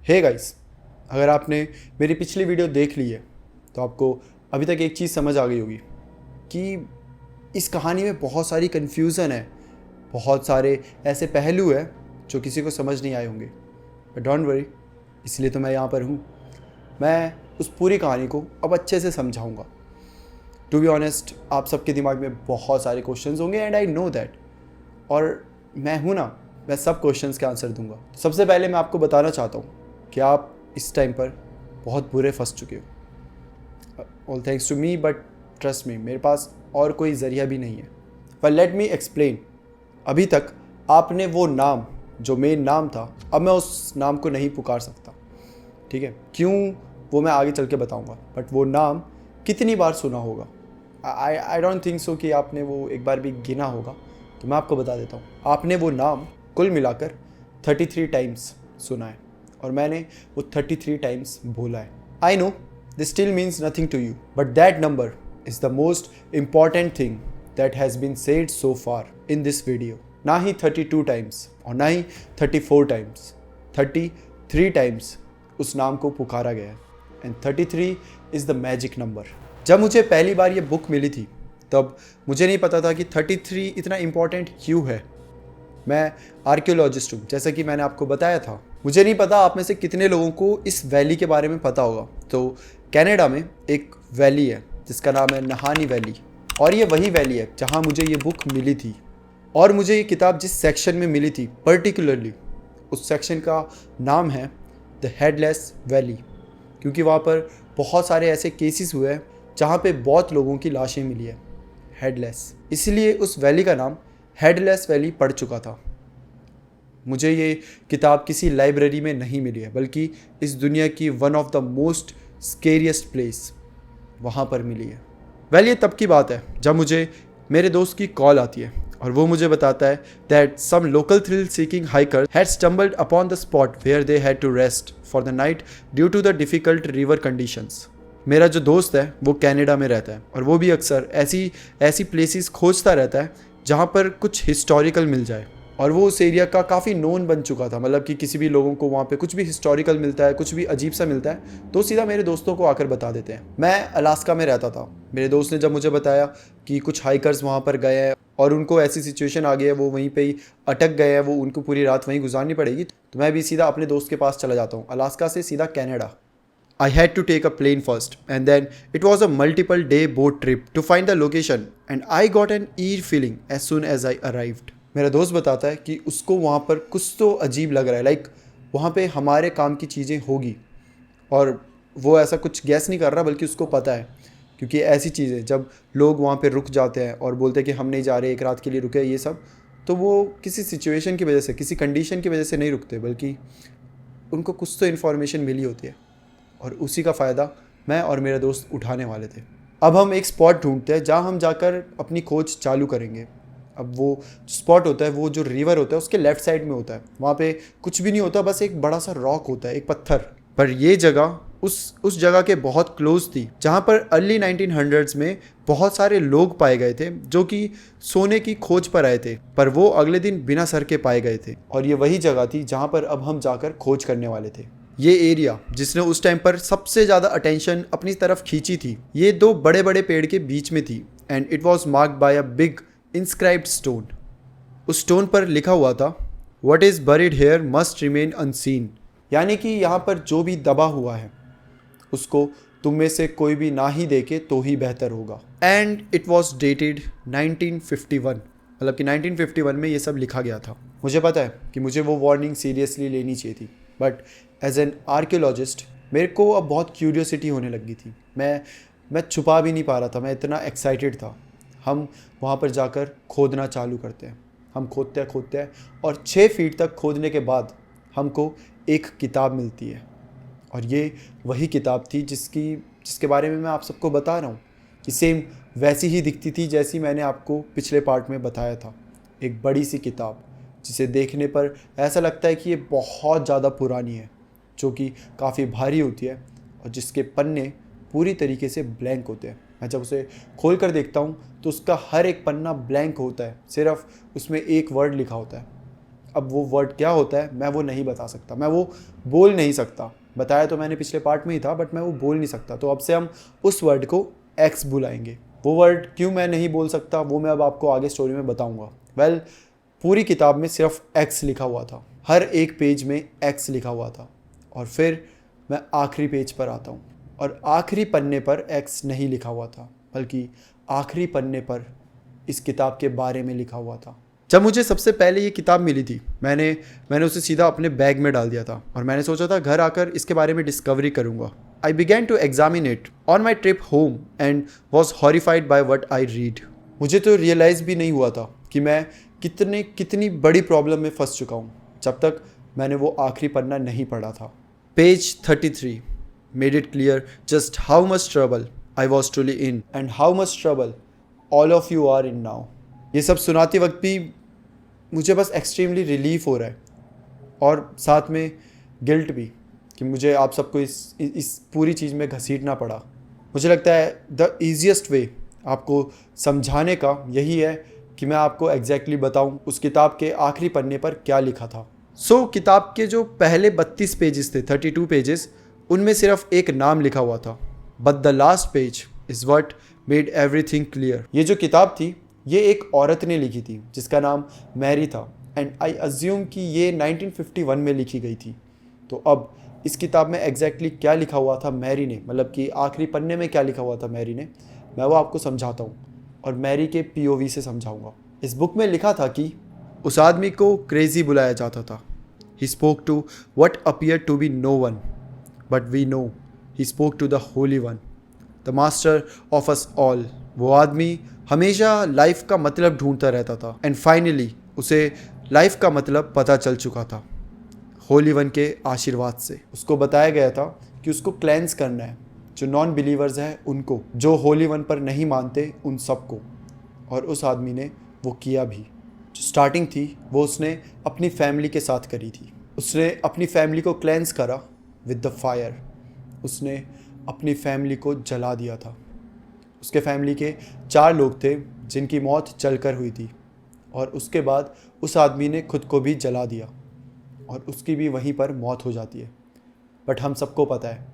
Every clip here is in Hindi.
हे गाइस, अगर आपने मेरी पिछली वीडियो देख ली है तो आपको अभी तक एक चीज़ समझ आ गई होगी कि इस कहानी में बहुत सारी कन्फ्यूज़न है, बहुत सारे ऐसे पहलू हैं जो किसी को समझ नहीं आए होंगे। बट डोंट वरी, इसलिए तो मैं यहाँ पर हूँ। मैं उस पूरी कहानी को अब अच्छे से समझाऊँगा। टू बी ऑनेस्ट, आप सबके दिमाग में बहुत सारे क्वेश्चंस होंगे एंड आई नो दैट, और मैं हूँ ना, मैं सब क्वेश्चंस के आंसर दूंगा। सबसे पहले मैं आपको बताना चाहता हूँ कि आप इस टाइम पर बहुत बुरे फंस चुके हो। All thanks to me, but trust me, मेरे पास और कोई ज़रिया भी नहीं है। पर लेट मी एक्सप्लेन। अभी तक आपने वो नाम जो मेन नाम था, अब मैं उस नाम को नहीं पुकार सकता, ठीक है? क्यों, वो मैं आगे चल के बताऊँगा। बट वो नाम कितनी बार सुना होगा, आई डोंट थिंक सो कि आपने वो एक बार भी गिना होगा। तो मैं आपको बता देता हूँ, आपने वो नाम कुल मिलाकर 33 टाइम्स सुना है और मैंने वो 33 टाइम्स बोला है। I know this still means nothing to you, but that number is the most important thing that has been said so far in this video. ना ही 32 टाइम्स और ना ही 34 टाइम्स, 33 टाइम्स उस नाम को पुकारा गया है। And 33 is the magic number. जब मुझे पहली बार ये बुक मिली थी तब मुझे नहीं पता था कि 33 इतना इम्पॉर्टेंट क्यों है। मैं आर्कियोलॉजिस्ट हूँ, जैसा कि मैंने आपको बताया था। मुझे नहीं पता आप में से कितने लोगों को इस वैली के बारे में पता होगा। तो कनाडा में एक वैली है जिसका नाम है नहानी वैली, और ये वही वैली है जहाँ मुझे ये बुक मिली थी। और मुझे ये किताब जिस सेक्शन में मिली थी पर्टिकुलरली, उस सेक्शन का नाम है द हेडलेस वैली, क्योंकि वहाँ पर बहुत सारे ऐसे केसेस हुए हैं जहाँ पे बहुत लोगों की लाशें मिली है हेडलेस, इसलिए उस वैली का नाम हेडलेस वैली पड़ चुका था। मुझे ये किताब किसी लाइब्रेरी में नहीं मिली है, बल्कि इस दुनिया की one of the most scariest place वहाँ पर मिली है। वेल, ये तब की बात है जब मुझे मेरे दोस्त की कॉल आती है और वो मुझे बताता है that some local thrill seeking hiker had stumbled upon the spot where they had to rest for the night due to the difficult river conditions. मेरा जो दोस्त है वो कनाडा में रहता है और वो भी अक्सर ऐसी प्लेसेस खोजता रहता है जहाँ पर कुछ हिस्टोरिकल मिल जाए, और वो उस एरिया का काफ़ी नोन बन चुका था। मतलब कि किसी भी लोगों को वहाँ पे कुछ भी हिस्टोरिकल मिलता है, कुछ भी अजीब सा मिलता है, तो सीधा मेरे दोस्तों को आकर बता देते हैं। मैं अलास्का में रहता था। मेरे दोस्त ने जब मुझे बताया कि कुछ हाइकर्स वहाँ पर गए हैं और उनको ऐसी सिचुएशन आ गई है, वो वहीं पे ही अटक गए हैं, वो उनको पूरी रात वहीं गुजारनी पड़ेगी, तो मैं भी सीधा अपने दोस्त के पास चला जाता हूँ, अलास्का से सीधा Canada. I had to take a plane first, and then it was a multiple day boat trip to find the location, and I got an eerie feeling as soon as I arrived. मेरा दोस्त बताता है कि उसको वहाँ पर कुछ तो अजीब लग रहा है, लाइक वहाँ पे हमारे काम की चीज़ें होगी, और वो ऐसा कुछ गैस नहीं कर रहा, बल्कि उसको पता है, क्योंकि ऐसी चीज़ें जब लोग वहाँ पे रुक जाते हैं और बोलते हैं कि हम नहीं जा रहे, एक रात के लिए रुके, ये सब, तो वो किसी सिचुएशन की वजह से, किसी कंडीशन की वजह से नहीं रुकते, बल्कि उनको कुछ तो इन्फॉर्मेशन मिली होती है, और उसी का फ़ायदा मैं और मेरे दोस्त उठाने वाले थे। अब हम एक स्पॉट ढूंढते हैं जहाँ हम जाकर अपनी खोज चालू करेंगे। अब वो स्पॉट होता है, वो जो रिवर होता है उसके लेफ़्ट साइड में होता है। वहाँ पे कुछ भी नहीं होता, बस एक बड़ा सा रॉक होता है, एक पत्थर। पर ये जगह उस जगह के बहुत क्लोज थी जहाँ पर अर्ली 1900s में बहुत सारे लोग पाए गए थे जो कि सोने की खोज पर आए थे, पर वो अगले दिन बिना सर के पाए गए थे। और ये वही जगह थी जहाँ पर अब हम जाकर खोज करने वाले थे। ये एरिया जिसने उस टाइम पर सबसे ज़्यादा अटेंशन अपनी तरफ खींची थी, ये दो बड़े बड़े पेड़ के बीच में थी, and it was marked by a big inscribed stone. उस स्टोन पर लिखा हुआ था, what is buried here must remain unseen, यानी कि यहाँ पर जो भी दबा हुआ है उसको तुम में से कोई भी ना ही देखे तो ही बेहतर होगा। एंड इट वॉज डेटेड 1951, मतलब कि 1951 में ये सब लिखा गया था। मुझे पता है कि मुझे वो वार्निंग सीरियसली लेनी चाहिए थी, बट एज एन आर्कियोलॉजिस्ट मेरे को अब बहुत क्यूरियोसिटी होने लगी थी। मैं छुपा भी नहीं पा रहा था, मैं इतना एक्साइटेड था। हम वहाँ पर जाकर खोदना चालू करते हैं। हम खोदते हैं और 6 फीट तक खोदने के बाद हमको एक किताब मिलती है, और ये वही किताब थी जिसके बारे में मैं आप सबको बता रहा हूँ कि सेम वैसी ही दिखती थी जैसी मैंने आपको पिछले पार्ट में बताया था। एक बड़ी सी किताब जिसे देखने पर ऐसा लगता है कि ये बहुत ज़्यादा पुरानी है, जो कि काफ़ी भारी होती है और जिसके पन्ने पूरी तरीके से ब्लैंक होते हैं। मैं जब उसे खोल कर देखता हूँ तो उसका हर एक पन्ना ब्लैंक होता है, सिर्फ उसमें एक वर्ड लिखा होता है, अब वो वर्ड क्या होता है मैं वो नहीं बता सकता, मैं वो बोल नहीं सकता। बताया तो मैंने पिछले पार्ट में ही था, बट मैं वो बोल नहीं सकता। तो अब से हम उस वर्ड को एक्स बुलाएंगे। वो वर्ड क्यों मैं नहीं बोल सकता वो मैं अब आपको आगे स्टोरी में बताऊंगा। वेल, पूरी किताब में सिर्फ एक्स लिखा हुआ था, हर एक पेज में एक्स लिखा हुआ था। और फिर मैं आखिरी पेज पर आता हूँ और आखिरी पन्ने पर एक्स नहीं लिखा हुआ था, बल्कि आखिरी पन्ने पर इस किताब के बारे में लिखा हुआ था। जब मुझे सबसे पहले ये किताब मिली थी, मैंने उसे सीधा अपने बैग में डाल दिया था और मैंने सोचा था घर आकर इसके बारे में डिस्कवरी करूँगा। I began to examine it on my trip home and was horrified by what I read. मुझे तो रियलाइज़ भी नहीं हुआ था कि मैं कितनी बड़ी प्रॉब्लम में फंस चुका हूँ जब तक मैंने वो आखिरी पन्ना नहीं पढ़ा था। Page 33 made it clear just how much trouble I was truly in and how much trouble all of you are in now. ये सब सुनाते वक्त भी मुझे बस एक्सट्रीमली रिलीफ हो रहा है और साथ में गिल्ट भी कि मुझे आप सबको इस पूरी चीज़ में घसीटना पड़ा। मुझे लगता है द ईजिएस्ट वे आपको समझाने का यही है कि मैं आपको एग्जैक्टली बताऊं उस किताब के आखिरी पन्ने पर क्या लिखा था। किताब के जो पहले 32 पेजेस थे, 32 पेजेस, उनमें सिर्फ एक नाम लिखा हुआ था, but the last page is what made everything clear. ये जो किताब थी ये एक औरत ने लिखी थी जिसका नाम मैरी था एंड आई अज्यूम कि ये 1951 में लिखी गई थी। तो अब इस किताब में एग्जैक्टली क्या लिखा हुआ था मैरी ने, मतलब कि आखिरी पन्ने में क्या लिखा हुआ था मैरी ने, मैं वो आपको समझाता हूँ और मैरी के POV से समझाऊँगा। इस बुक में लिखा था कि उस आदमी को क्रेजी बुलाया जाता था। He spoke to what appear to be no one, but we know he spoke to the holy one, the master of us all. वो आदमी हमेशा लाइफ का मतलब ढूंढता रहता था एंड फाइनली उसे लाइफ का मतलब पता चल चुका था, होली वन के आशीर्वाद से। उसको बताया गया था कि उसको क्लेंस करना है जो नॉन बिलीवर्स हैं उनको, जो होली वन पर नहीं मानते उन सबको। और उस आदमी ने वो किया भी। जो स्टार्टिंग थी वो उसने अपनी फैमिली के साथ करी थी। उसने अपनी फैमिली को क्लेंस करा विद द फायर। उसने अपनी फैमिली को जला दिया था। उसके फैमिली के 4 लोग थे जिनकी मौत जलकर हुई थी और उसके बाद उस आदमी ने खुद को भी जला दिया और उसकी भी वहीं पर मौत हो जाती है। बट हम सबको पता है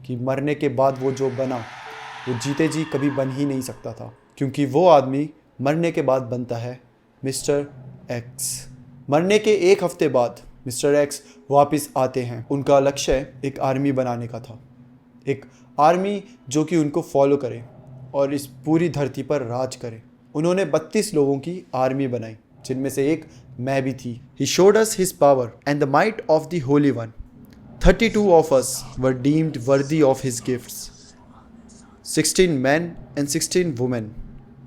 कि मरने के बाद वो जो बना वो जीते जी कभी बन ही नहीं सकता था, क्योंकि वो आदमी मरने के बाद बनता है मिस्टर एक्स। मरने के 1 हफ्ते बाद मिस्टर एक्स वापस आते हैं। उनका लक्ष्य एक आर्मी बनाने का था, एक आर्मी जो कि उनको फॉलो करे और इस पूरी धरती पर राज करे। उन्होंने 32 लोगों की आर्मी बनाई जिनमें से एक मैं भी थी। He showed us his power and the might of the Holy One. 32 of us were deemed worthy of his gifts. 16 men and 16 women.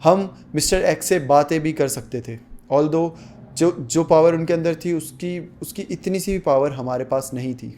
हम मिस्टर एक्स से बातें भी कर सकते थे, ऑल्दो जो पावर उनके अंदर थी उसकी इतनी सी भी पावर हमारे पास नहीं थी।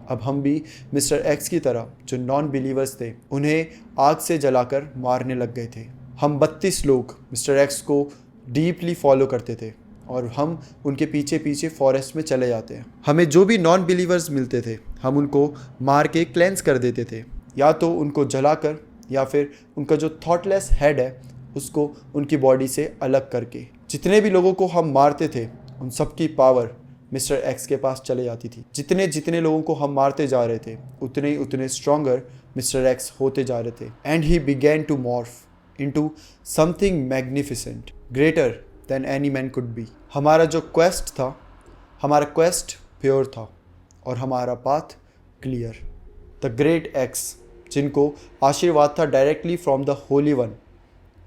अब हम भी मिस्टर एक्स की तरह जो नॉन बिलीवर्स थे उन्हें आग से जलाकर मारने लग गए थे। हम 32 लोग मिस्टर एक्स को डीपली फॉलो करते थे और हम उनके पीछे पीछे फॉरेस्ट में चले जाते हैं। हमें जो भी नॉन बिलीवर्स मिलते थे हम उनको मार के क्लेंस कर देते थे, या तो उनको जलाकर या फिर उनका जो थॉटलेस हेड है उसको उनकी बॉडी से अलग करके। जितने भी लोगों को हम मारते थे उन सब की पावर मिस्टर एक्स के पास चले जाती थी। जितने जितने लोगों को हम मारते जा रहे थे उतने स्ट्रॉन्गर मिस्टर एक्स होते जा रहे थे। And he began to morph into something magnificent greater than any man could be. हमारा जो क्वेस्ट था, हमारा क्वेस्ट प्योर था और हमारा path clear. The great x जिनको आशीर्वाद था directly from the holy one,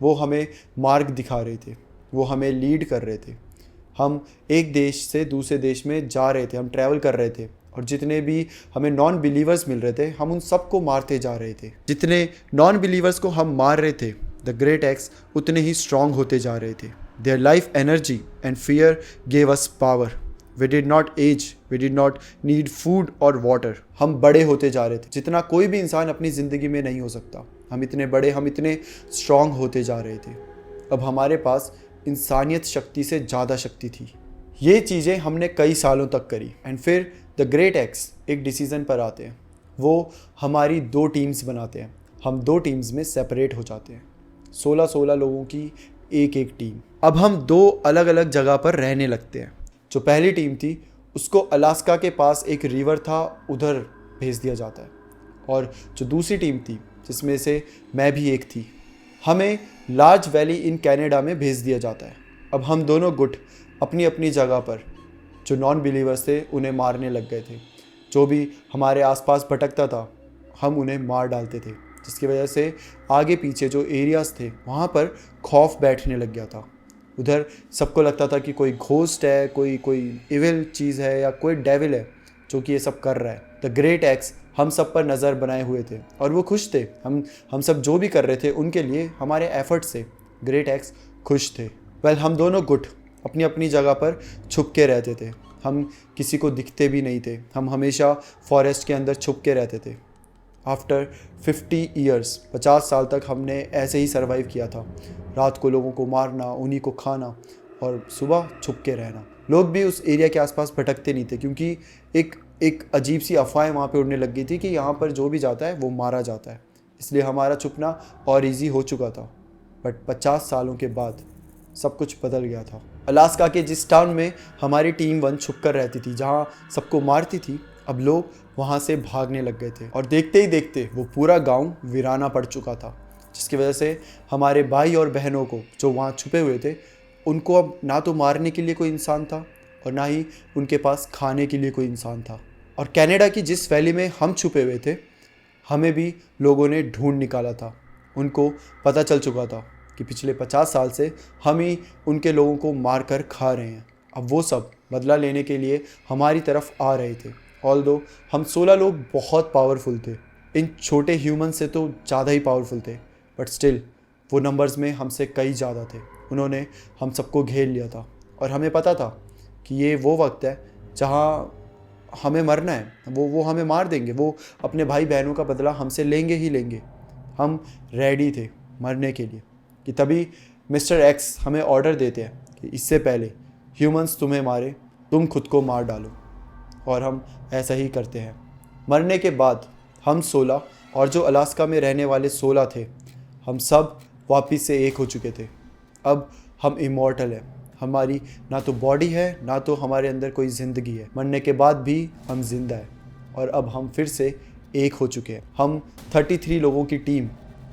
वो हमें मार्ग दिखा रहे थे, वो हमें लीड कर रहे थे। हम एक देश से दूसरे देश में जा रहे थे, हम ट्रैवल कर रहे थे और जितने भी हमें नॉन बिलीवर्स मिल रहे थे हम उन सबको मारते जा रहे थे। जितने नॉन बिलीवर्स को हम मार रहे थे द ग्रेट एक्स उतने ही स्ट्रॉन्ग होते जा रहे थे। Their life energy and fear gave us power. We did not age, we did not need food और वाटर। हम बड़े होते जा रहे थे जितना कोई भी इंसान अपनी ज़िंदगी में नहीं हो सकता। हम इतने बड़े, हम इतने स्ट्रॉन्ग होते जा रहे थे। अब हमारे पास इंसानियत शक्ति से ज़्यादा शक्ति थी। ये चीज़ें हमने कई सालों तक करी एंड फिर द ग्रेट एक्स एक डिसीज़न पर आते हैं। वो हमारी 2 टीम्स बनाते हैं। हम 2 टीम्स में सेपरेट हो जाते हैं, 16-16 लोगों की एक एक टीम। अब हम 2 अलग अलग जगह पर रहने लगते हैं। जो पहली टीम थी उसको अलास्का के पास एक रिवर था उधर भेज दिया जाता है, और जो दूसरी टीम थी जिसमें से मैं भी एक थी, हमें लार्ज वैली इन कनाडा में भेज दिया जाता है। अब हम दोनों गुट अपनी अपनी जगह पर जो नॉन बिलीवर्स थे उन्हें मारने लग गए थे। जो भी हमारे आसपास भटकता था हम उन्हें मार डालते थे, जिसकी वजह से आगे पीछे जो एरियाज़ थे वहाँ पर खौफ बैठने लग गया था। उधर सबको लगता था कि कोई घोस्ट है, कोई इविल चीज़ है या कोई डेविल है जो कि ये सब कर रहा है। द ग्रेट एक्स हम सब पर नज़र बनाए हुए थे और वो खुश थे। हम सब जो भी कर रहे थे उनके लिए हमारे एफर्ट से ग्रेट एक्स खुश थे। हम दोनों गुट अपनी अपनी जगह पर छुप के रहते थे। हम किसी को दिखते भी नहीं थे, हम हमेशा फॉरेस्ट के अंदर छुप के रहते थे। आफ्टर 50 ईयर्स 50 साल तक हमने ऐसे ही सरवाइव किया था। रात को लोगों को मारना, उन्हीं को खाना और सुबह छुप के रहना। लोग भी उस एरिया के आसपास भटकते नहीं थे क्योंकि एक अजीब सी अफवाहें वहाँ पे उड़ने लग गई थी कि यहाँ पर जो भी जाता है वो मारा जाता है। इसलिए हमारा छुपना और इजी हो चुका था। बट 50 सालों के बाद सब कुछ बदल गया था। अलास्का के जिस टाउन में हमारी टीम 1 छुप कर रहती थी, जहाँ सबको मारती थी, अब लोग वहाँ से भागने लग गए थे और देखते ही देखते वो पूरा गांव वीराना पड़ चुका था, जिसकी वजह से हमारे भाई और बहनों को जो वहाँ छुपे हुए थे उनको अब ना तो मारने के लिए कोई इंसान था और ना ही उनके पास खाने के लिए कोई इंसान था। और कनाडा की जिस वैली में हम छुपे हुए थे हमें भी लोगों ने ढूंढ निकाला था। उनको पता चल चुका था कि पिछले 50 साल से हम ही उनके लोगों को मार कर खा रहे हैं। अब वो सब बदला लेने के लिए हमारी तरफ आ रहे थे। ऑल्दो हम 16 लोग बहुत पावरफुल थे, इन छोटे ह्यूमन से तो ज़्यादा ही पावरफुल थे, बट स्टिल वो नंबर्स में हमसे कई ज़्यादा थे। उन्होंने हम सबको घेर लिया था और हमें पता था कि ये वो वक्त है जहाँ हमें मरना है। वो हमें मार देंगे, वो अपने भाई बहनों का बदला हमसे लेंगे ही लेंगे। हम रेडी थे मरने के लिए कि तभी मिस्टर एक्स हमें ऑर्डर देते हैं कि इससे पहले ह्यूमंस तुम्हें मारे तुम खुद को मार डालो, और हम ऐसा ही करते हैं। मरने के बाद हम 16 और जो अलास्का में रहने वाले 16 थे, हम सब वापस से एक हो चुके थे। अब हम इमॉर्टल हैं। हमारी ना तो बॉडी है ना तो हमारे अंदर कोई ज़िंदगी है। मरने के बाद भी हम जिंदा हैं और अब हम फिर से एक हो चुके हैं। हम 33 लोगों की टीम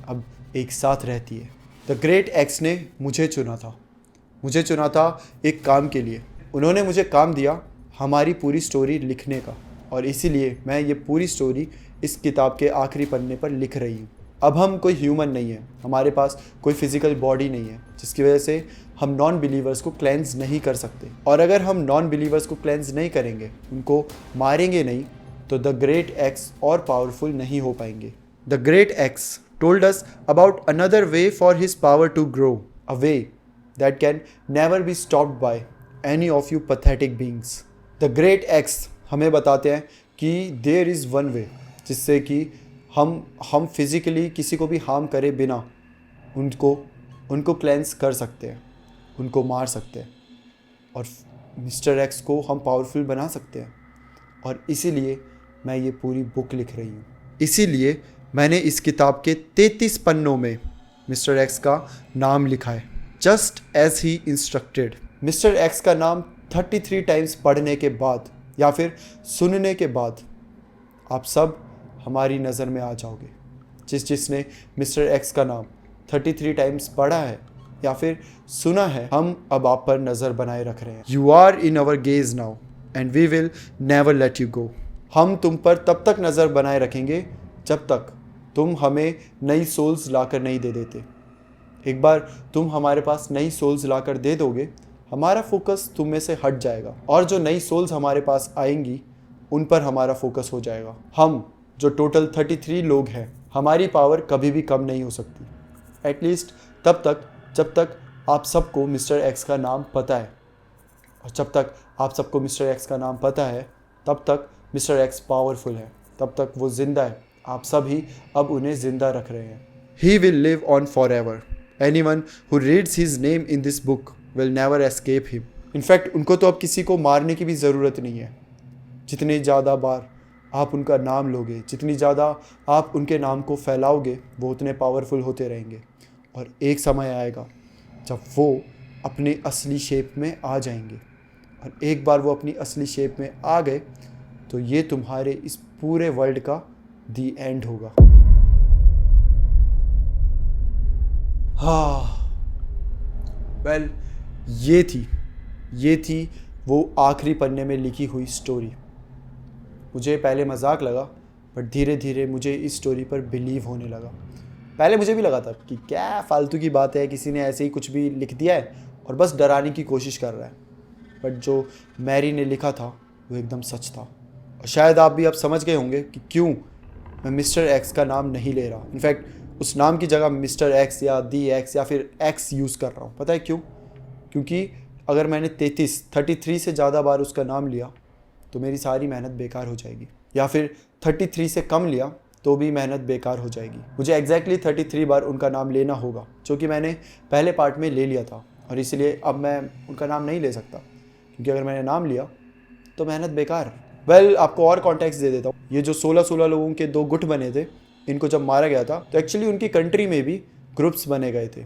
अब एक साथ रहती है। द ग्रेट एक्स ने मुझे चुना था एक काम के लिए। उन्होंने मुझे काम दिया हमारी पूरी स्टोरी लिखने का, और इसीलिए मैं ये पूरी स्टोरी इस किताब के आखिरी पन्ने पर लिख रही हूँ। अब हम कोई ह्यूमन नहीं है, हमारे पास कोई फिजिकल बॉडी नहीं है, जिसकी वजह से हम नॉन बिलीवर्स को क्लेंस नहीं कर सकते। और अगर हम नॉन बिलीवर्स को क्लेंस नहीं करेंगे, उनको मारेंगे नहीं, तो द ग्रेट एक्स और पावरफुल नहीं हो पाएंगे। The great x told us about another way for his power to grow, a way that can never be stopped by any of you pathetic beings. The Great X हमें बताते हैं कि there is one way जिससे कि हम फिज़िकली किसी को भी हार्म करे बिना उनको क्लेंस कर सकते हैं, उनको मार सकते हैं, और मिस्टर एक्स को हम पावरफुल बना सकते हैं। और इसीलिए मैं ये पूरी बुक लिख रही हूँ। इसीलिए मैंने इस किताब के 33 पन्नों में मिस्टर एक्स का नाम लिखा है, just as he instructed. Mister X का नाम 33 टाइम्स पढ़ने के बाद या फिर सुनने के बाद आप सब हमारी नज़र में आ जाओगे। जिसने मिस्टर एक्स का नाम 33 टाइम्स पढ़ा है या फिर सुना है, हम अब आप पर नज़र बनाए रख रहे हैं। You are in our gaze now and we will never let you go. हम तुम पर तब तक नज़र बनाए रखेंगे जब तक तुम हमें नई सोल्स लाकर नहीं दे देते। एक बार तुम हमारे पास नई सोल्स लाकर दे दोगे, हमारा फोकस तुम में से हट जाएगा और जो नई सोल्स हमारे पास आएंगी उन पर हमारा फोकस हो जाएगा। हम जो टोटल 33 लोग हैं, हमारी पावर कभी भी कम नहीं हो सकती, एटलीस्ट तब तक जब तक आप सबको मिस्टर एक्स का नाम पता है। और जब तक आप सबको मिस्टर एक्स का नाम पता है तब तक मिस्टर एक्स पावरफुल है, तब तक वो ज़िंदा है। आप सब ही अब उन्हें ज़िंदा रख रहे हैं। He will live on forever. Anyone who reads his name in this book will never escape him. In fact उनको तो अब किसी को मारने की भी ज़रूरत नहीं है। जितने ज़्यादा बार आप उनका नाम लोगे, जितनी ज़्यादा आप उनके नाम को फैलाओगे, वो उतने पावरफुल होते रहेंगे। और एक समय आएगा जब वो अपने असली शेप में आ जाएंगे और एक बार वो अपनी असली शेप में आ गए तो ये तुम्हारे इस पूरे वर्ल्ड का दी एंड होगा। हाँ वेल ये थी वो आखिरी पन्ने में लिखी हुई स्टोरी। मुझे पहले मजाक लगा बट धीरे धीरे मुझे इस स्टोरी पर बिलीव होने लगा। पहले मुझे भी लगा था कि क्या फालतू की बात है, किसी ने ऐसे ही कुछ भी लिख दिया है और बस डराने की कोशिश कर रहा है। बट जो मैरी ने लिखा था वो एकदम सच था। और शायद आप भी अब समझ गए होंगे कि क्यों मैं मिस्टर एक्स का नाम नहीं ले रहा। इनफैक्ट उस नाम की जगह मिस्टर एक्स या दी एक्स या फिर एक्स यूज़ कर रहा हूँ। पता है क्यों? क्योंकि अगर मैंने 33 से ज़्यादा बार उसका नाम लिया तो मेरी सारी मेहनत बेकार हो जाएगी, या फिर 33 से कम लिया तो भी मेहनत बेकार हो जाएगी। मुझे एग्जैक्टली 33 बार उनका नाम लेना होगा, जो कि मैंने पहले पार्ट में ले लिया था, और इसलिए अब मैं उनका नाम नहीं ले सकता, क्योंकि अगर मैंने नाम लिया तो मेहनत बेकार। आपको और कॉन्टेक्स्ट दे देता हूँ। ये जो 16 लोगों के 2 गुट बने थे, इनको जब मारा गया था तो एक्चुअली उनकी कंट्री में भी ग्रुप्स बने गए थे,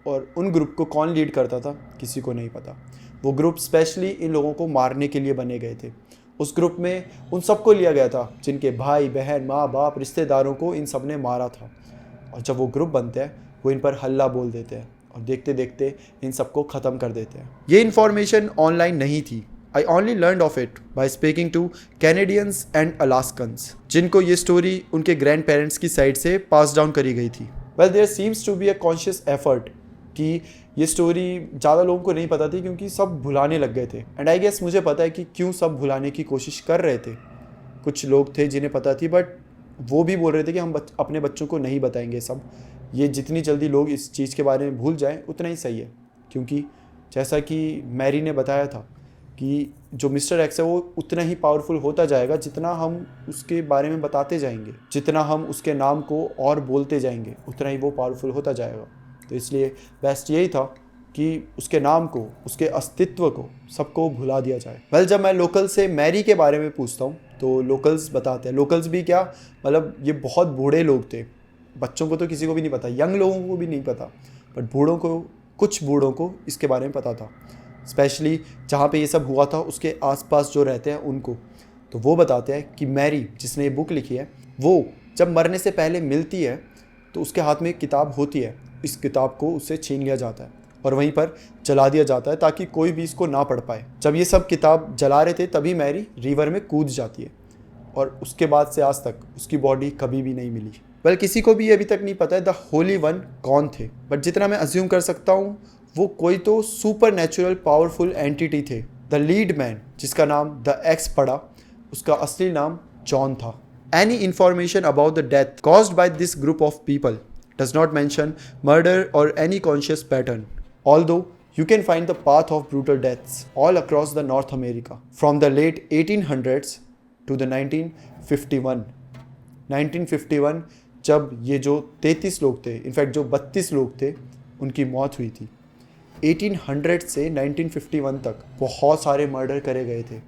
और उन ग्रुप को कौन लीड करता था किसी को नहीं पता। वो ग्रुप स्पेशली इन लोगों को मारने के लिए बने गए थे। उस ग्रुप में उन सबको लिया गया था जिनके भाई बहन माँ बाप रिश्तेदारों को इन सब ने मारा था। और जब वो ग्रुप बनते हैं वो इन पर हल्ला बोल देते हैं और देखते देखते इन सबको ख़त्म कर देते हैं। ये इन्फॉर्मेशन ऑनलाइन नहीं थी। I only learn of it by speaking to Canadians and Alaskans, जिनको ये स्टोरी उनके ग्रैंड पेरेंट्स की साइड से पास डाउन करी गई थी। There seems to be a conscious effort कि ये स्टोरी ज़्यादा लोगों को नहीं पता थी, क्योंकि सब भुलाने लग गए थे। एंड आई गेस मुझे पता है कि क्यों सब भुलाने की कोशिश कर रहे थे। कुछ लोग थे जिन्हें पता थी, बट वो भी बोल रहे थे कि हम अपने बच्चों को नहीं बताएंगे सब। ये जितनी जल्दी लोग इस चीज़ के बारे में भूल जाएं उतना ही सही है, क्योंकि जैसा कि मैरी ने बताया था कि जो मिस्टर एक्स है वो उतना ही पावरफुल होता जाएगा जितना हम उसके बारे में बताते जाएंगे, जितना हम उसके नाम को और बोलते जाएंगे उतना ही वो पावरफुल होता जाएगा। तो इसलिए बेस्ट यही था कि उसके नाम को, उसके अस्तित्व को सबको भुला दिया जाए। जब मैं लोकल से मैरी के बारे में पूछता हूँ तो लोकल्स बताते हैं, लोकल्स भी क्या, मतलब ये बहुत बूढ़े लोग थे। बच्चों को तो किसी को भी नहीं पता, यंग लोगों को भी नहीं पता, बट बूढ़ों को, कुछ बूढ़ों को इसके बारे में पता था। स्पेशली जहाँ पे ये सब हुआ था उसके आसपास जो रहते हैं उनको। तो वो बताते हैं कि मैरी, जिसने ये बुक लिखी है, वो जब मरने से पहले मिलती है तो उसके हाथ में एक किताब होती है। इस किताब को उससे छीन लिया जाता है और वहीं पर जला दिया जाता है ताकि कोई भी इसको ना पढ़ पाए। जब ये सब किताब जला रहे थे तभी मैरी रिवर में कूद जाती है, और उसके बाद से आज तक उसकी बॉडी कभी भी नहीं मिली। किसी को भी ये अभी तक नहीं पता है द होली वन कौन थे, बट जितना मैं अज्यूम कर सकता हूँ वो कोई तो सुपर नेचुरल पावरफुल एंटिटी थे। द लीड मैन, जिसका नाम द एक्स पड़ा, उसका असली नाम जॉन था। Any information about the death caused by this group of people does not mention murder or any conscious pattern, although you can find the path of brutal deaths all across the North America from the late 1800s to the 1951 जब ये जो 33 लोग थे, इनफैक्ट जो 32 लोग थे, उनकी मौत हुई थी। 1800 से 1951 तक बहुत सारे मर्डर करे गए थे,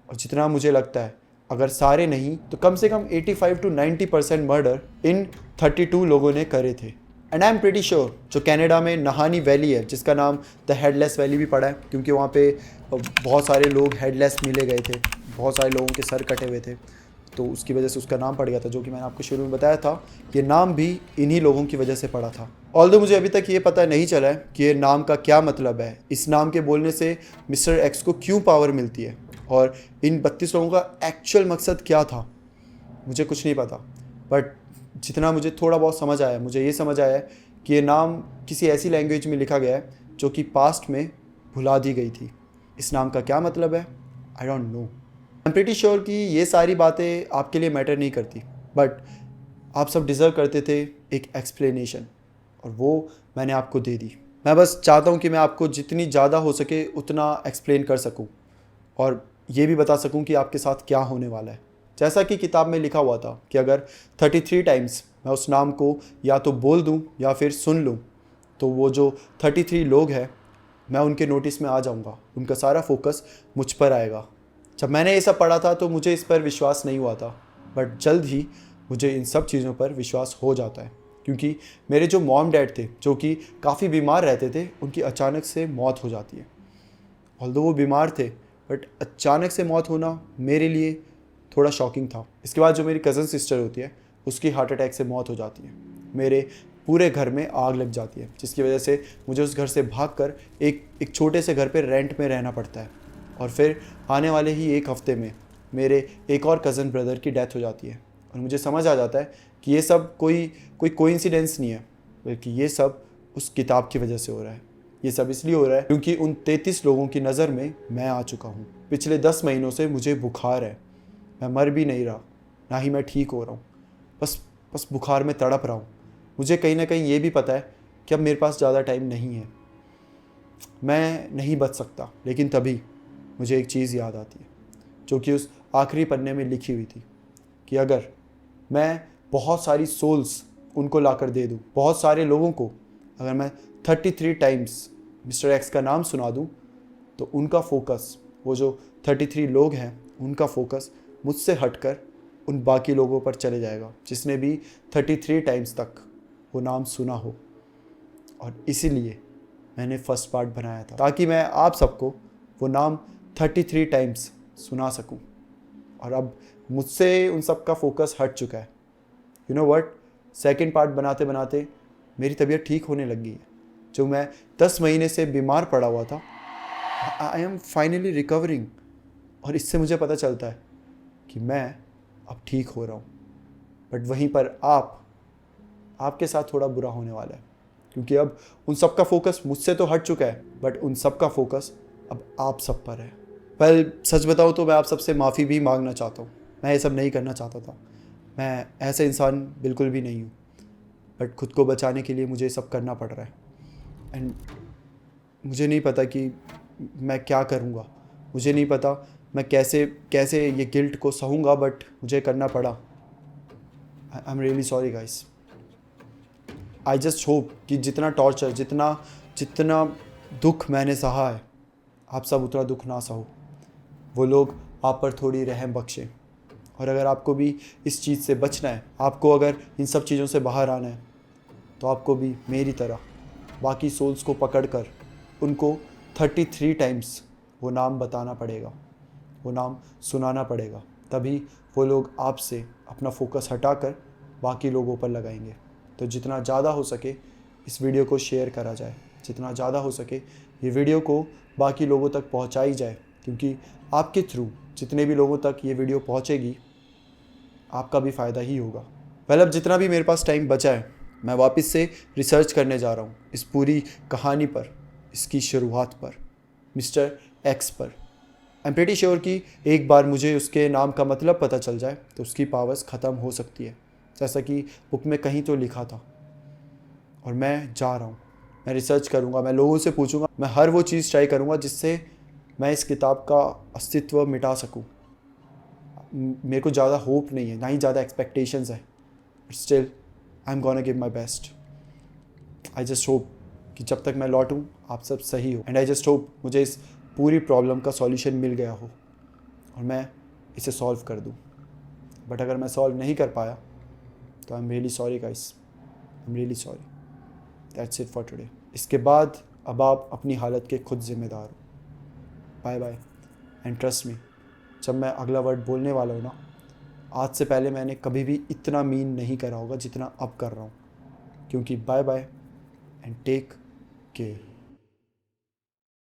और जितना मुझे लगता है अगर सारे नहीं तो कम से कम 85 to 90% मर्डर इन 32 लोगों ने करे थे। And I am pretty sure जो कनाडा में नहानी वैली है, जिसका नाम द हेडलेस वैली भी पड़ा है, क्योंकि वहाँ पे बहुत सारे लोग हेडलेस मिले गए थे, बहुत सारे लोगों के सर कटे हुए थे, तो उसकी वजह से उसका नाम पड़ गया था, जो कि मैंने आपको शुरू में बताया था। ये नाम भी इन्हीं लोगों की वजह से पड़ा था। ऑल्दो मुझे अभी तक ये पता नहीं चला है कि ये नाम का क्या मतलब है, इस नाम के बोलने से मिस्टर एक्स को क्यों पावर मिलती है, और इन 32 लोगों का एक्चुअल मकसद क्या था, मुझे कुछ नहीं पता। बट जितना मुझे थोड़ा बहुत समझ आया, मुझे ये समझ आया कि ये नाम किसी ऐसी लैंग्वेज में लिखा गया है जो कि पास्ट में भुला दी गई थी। इस नाम का क्या मतलब है, I don't know. I am pretty sure कि ये सारी बातें आपके लिए मैटर नहीं करती, बट आप सब डिज़र्व करते थे एक एक्सप्लेनेशन, और वो मैंने आपको दे दी। मैं बस चाहता हूँ कि मैं आपको जितनी ज़्यादा हो सके उतना एक्सप्लेन कर सकूँ, और ये भी बता सकूं कि आपके साथ क्या होने वाला है। जैसा कि किताब में लिखा हुआ था कि अगर 33 टाइम्स मैं उस नाम को या तो बोल दूं या फिर सुन लूं, तो वो जो 33 लोग हैं मैं उनके नोटिस में आ जाऊंगा, उनका सारा फोकस मुझ पर आएगा। जब मैंने ये सब पढ़ा था तो मुझे इस पर विश्वास नहीं हुआ था, बट जल्द ही मुझे इन सब चीज़ों पर विश्वास हो जाता है, क्योंकि मेरे जो मॉम डैड थे, जो कि काफ़ी बीमार रहते थे, उनकी अचानक से मौत हो जाती है। ऑल्दो वो बीमार थे बट अचानक से मौत होना मेरे लिए थोड़ा शॉकिंग था। इसके बाद जो मेरी कज़न सिस्टर होती है उसकी हार्ट अटैक से मौत हो जाती है। मेरे पूरे घर में आग लग जाती है, जिसकी वजह से मुझे उस घर से भागकर एक छोटे से घर पे रेंट में रहना पड़ता है। और फिर आने वाले ही एक हफ्ते में मेरे एक और कज़न ब्रदर की डेथ हो जाती है। और मुझे समझ आ जाता है कि ये सब कोई कोइंसिडेंस नहीं है, बल्कि ये सब उस किताब की वजह से हो रहा है। ये सब इसलिए हो रहा है क्योंकि उन 33 लोगों की नज़र में मैं आ चुका हूँ। पिछले 10 महीनों से मुझे बुखार है। मैं मर भी नहीं रहा, ना ही मैं ठीक हो रहा हूँ। बस बुखार में तड़प रहा हूँ। मुझे कहीं ना कहीं ये भी पता है कि अब मेरे पास ज़्यादा टाइम नहीं है, मैं नहीं बच सकता। लेकिन तभी मुझे एक चीज़ याद आती है जो कि उस आखिरी पन्ने में लिखी हुई थी कि अगर मैं बहुत सारी सोल्स उनको लाकर दे दूँ, बहुत सारे लोगों को अगर मैं 33 टाइम्स मिस्टर एक्स का नाम सुना दूँ, तो उनका फोकस, वो जो 33 लोग हैं उनका फोकस मुझसे हटकर उन बाकी लोगों पर चले जाएगा जिसने भी 33 टाइम्स तक वो नाम सुना हो। और इसीलिए मैंने फर्स्ट पार्ट बनाया था, ताकि मैं आप सबको वो नाम 33 टाइम्स सुना सकूं। और अब मुझसे उन सब का फोकस हट चुका है। You know what, second part बनाते बनाते मेरी तबीयत ठीक होने लग गई है। जो मैं 10 महीने से बीमार पड़ा हुआ था, आई एम फाइनली रिकवरिंग। और इससे मुझे पता चलता है कि मैं अब ठीक हो रहा हूँ। बट वहीं पर आपके साथ थोड़ा बुरा होने वाला है, क्योंकि अब उन सब का फोकस मुझसे तो हट चुका है, बट उन सब का फोकस अब आप सब पर है। वेल, सच बताऊँ तो मैं आप सबसे माफ़ी भी मांगना चाहता हूँ। मैं ये सब नहीं करना चाहता था। मैं ऐसे इंसान बिल्कुल भी नहीं हूँ, बट खुद को बचाने के लिए मुझे ये सब करना पड़ रहा है। एंड मुझे नहीं पता कि मैं क्या करूँगा। मुझे नहीं पता मैं कैसे ये गिल्ट को सहूँगा, बट मुझे करना पड़ा। I am really sorry guys. I just hope कि जितना टॉर्चर, जितना दुख मैंने सहा है, आप सब उतना दुख ना सहो। वो लोग आप पर थोड़ी रहम बख्शें। और अगर आपको भी इस चीज़ से बचना है, आपको अगर इन सब चीज़ों से बाहर आना है, तो आपको भी मेरी तरह बाकी सोल्स को पकड़कर उनको 33 टाइम्स वो नाम बताना पड़ेगा, वो नाम सुनाना पड़ेगा। तभी वो लोग आपसे अपना फोकस हटाकर बाकी लोगों पर लगाएंगे। तो जितना ज़्यादा हो सके इस वीडियो को शेयर करा जाए, जितना ज़्यादा हो सके ये वीडियो को बाकी लोगों तक पहुंचाई जाए, क्योंकि आपके थ्रू जितने भी लोगों तक ये वीडियो पहुंचेगी, आपका भी फ़ायदा ही होगा। वेल, अब जितना भी मेरे पास टाइम बचा है, मैं वापस से रिसर्च करने जा रहा हूँ इस पूरी कहानी पर, इसकी शुरुआत पर, मिस्टर एक्स पर। आई एम प्रीटी श्योर कि एक बार मुझे उसके नाम का मतलब पता चल जाए तो उसकी पावर्स ख़त्म हो सकती है, जैसा कि बुक में कहीं तो लिखा था। और मैं जा रहा हूँ, मैं रिसर्च करूँगा, मैं लोगों से पूछूंगा, मैं हर वो चीज़ ट्राई करूँगा जिससे मैं इस किताब का अस्तित्व मिटा सकूँ। मेरे को ज़्यादा होप नहीं है, ना ही ज़्यादा एक्सपेक्टेशंस है, but still I am gonna give my best. I just hope कि जब तक मैं लौटूँ आप सब सही हो। एंड आई जस्ट होप मुझे इस पूरी प्रॉब्लम का सॉल्यूशन मिल गया हो और मैं इसे सॉल्व कर दूँ। बट अगर मैं सॉल्व नहीं कर पाया तो I am really sorry guys, I am really sorry. That's it for today. इसके बाद अब आप अपनी हालत के खुद जिम्मेदार हो। Bye bye and trust me, जब मैं अगला वर्ड बोलने वाला हूँ ना, आज से पहले मैंने कभी भी इतना मीन नहीं करा होगा जितना अब कर रहा हूँ। क्योंकि bye bye and take care.